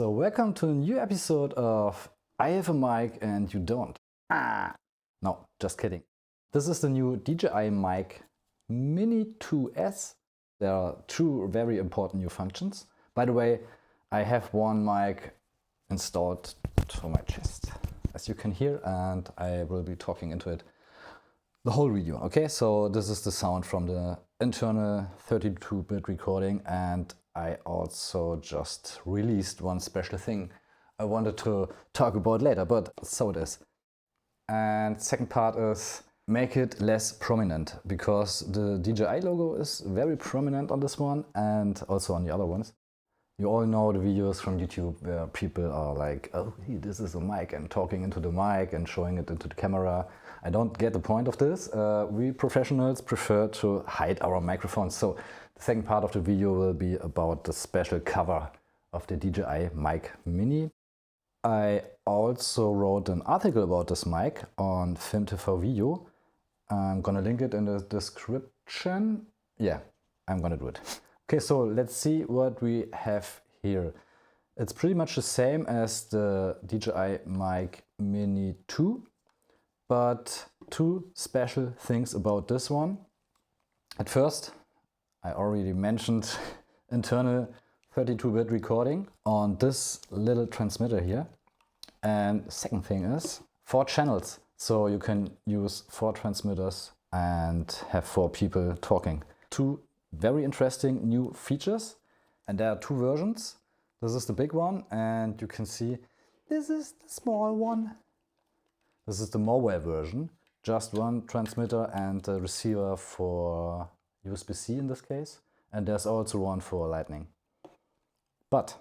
So welcome to a new episode of I have a mic and you don't. No, just kidding. This is the new DJI Mic Mini 2S. There are two very important new functions. By the way, I have one mic installed to my chest, as you can hear, and I will be talking into it the whole video. Okay, so this is the sound from the internal 32-bit recording, and I also just released one special thing I wanted to talk about later, but so it is. And second part is make it less prominent, because the DJI logo is very prominent on this one and also on the other ones. You all know the videos from YouTube where people are like, oh, hey, this is a mic, and talking into the mic and showing it into the camera. I don't get the point of this. We professionals prefer to hide our microphones. So the second part of the video will be about the special cover of the DJI Mic Mini. I also wrote an article about this mic on Film TV Video. I'm gonna link it in the description. Yeah, I'm gonna do it. Okay, so let's see what we have here. It's pretty much the same as the DJI Mic Mini 2, but two special things about this one. At first, I already mentioned internal 32-bit recording on this little transmitter here. And second thing is 4 channels. So you can use 4 transmitters and have 4 people talking. Two very interesting new features, and there are 2 versions. This is the big one, and you can see this is the small one. This is the mobile version, just one transmitter and a receiver for USB-C in this case, and there's also one for Lightning. But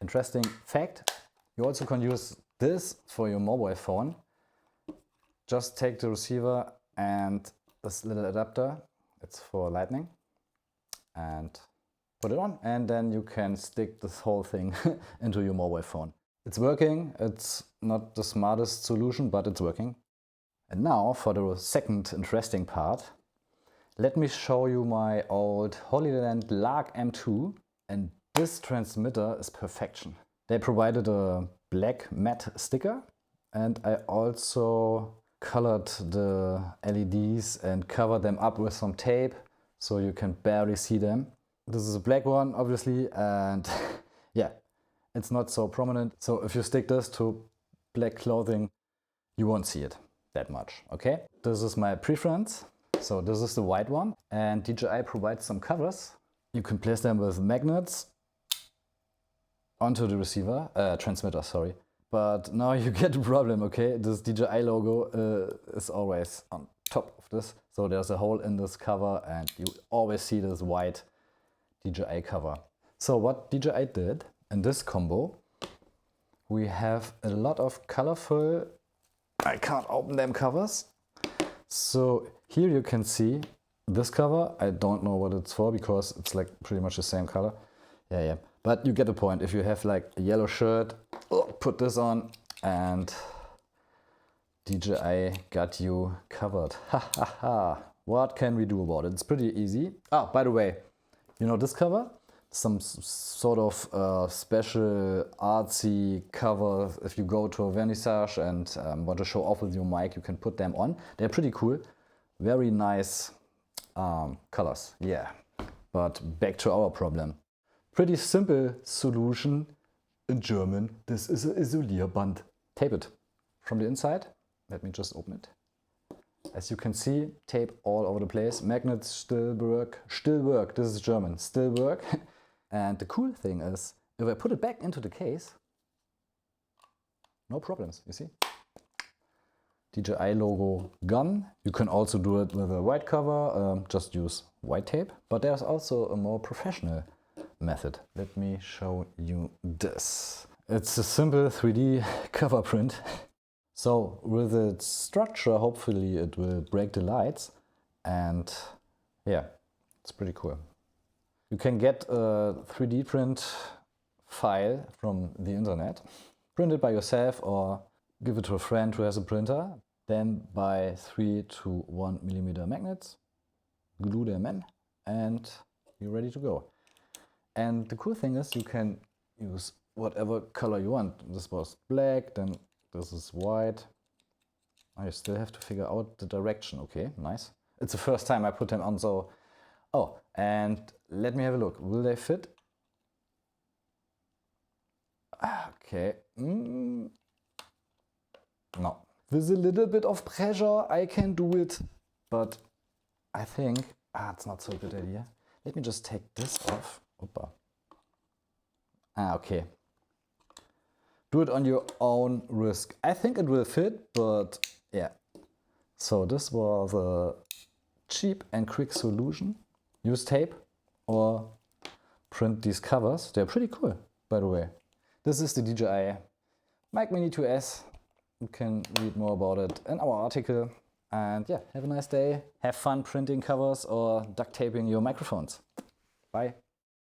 interesting fact, you also can use this for your mobile phone. Just take the receiver and this little adapter, it's for Lightning, and put it on, and then you can stick this whole thing into your mobile phone. It's working. It's not the smartest solution, but it's working. And now for the second interesting part, let me show you my old Holyland Lark M2, and this transmitter is perfection. They provided a black matte sticker, and I also colored the LEDs and covered them up with some tape so you can barely see them. This is a black one, obviously, and yeah, it's not so prominent. So if you stick this to black clothing, you won't see it that much, okay? This is my preference. So this is the white one, and DJI provides some covers. You can place them with magnets onto the receiver, transmitter, sorry. But now you get the problem, okay? This DJI logo is always on top of this. So there's a hole in this cover, and you always see this white DJI cover. So what DJI did in this combo, we have a lot of colorful, I can't open them, covers. So here you can see this cover. I don't know what it's for because it's like pretty much the same color. Yeah. But you get the point. If you have like a yellow shirt, put this on and DJI got you covered. Ha ha ha. What can we do about it? It's pretty easy. Oh, by the way, you know this cover? Some sort of special artsy cover. If you go to a vernissage and want to show off with your mic, you can put them on. They're pretty cool. Very nice colors. Yeah. But back to our problem. Pretty simple solution. In German, this is an Isolierband. Tape it from the inside. Let me just open it. As you can see, tape all over the place. Magnets still work. Still work. This is German. Still work. And the cool thing is, if I put it back into the case, no problems, you see? DJI logo gone. You can also do it with a white cover. Just use white tape. But there's also a more professional method. Let me show you this. It's a simple 3D cover print. So with its structure, hopefully it will break the lights, and yeah, it's pretty cool. You can get a 3D print file from the internet, print it by yourself or give it to a friend who has a printer, then buy 3 to 1 millimeter magnets, glue them in, and you're ready to go. And the cool thing is you can use whatever color you want. This was black, then this is white. I still have to figure out the direction. Okay, nice. It's the first time I put them on, so... Oh, and let me have a look. Will they fit? Okay. No. With a little bit of pressure, I can do it. But I think... it's not so good idea. Let me just take this off. Opa. Okay. Do it on your own risk. I think it will fit, but yeah. So this was a cheap and quick solution. Use tape or print these covers. They're pretty cool, by the way. This is the DJI Mic Mini 2S. You can read more about it in our article. And yeah, have a nice day. Have fun printing covers or duct taping your microphones. Bye.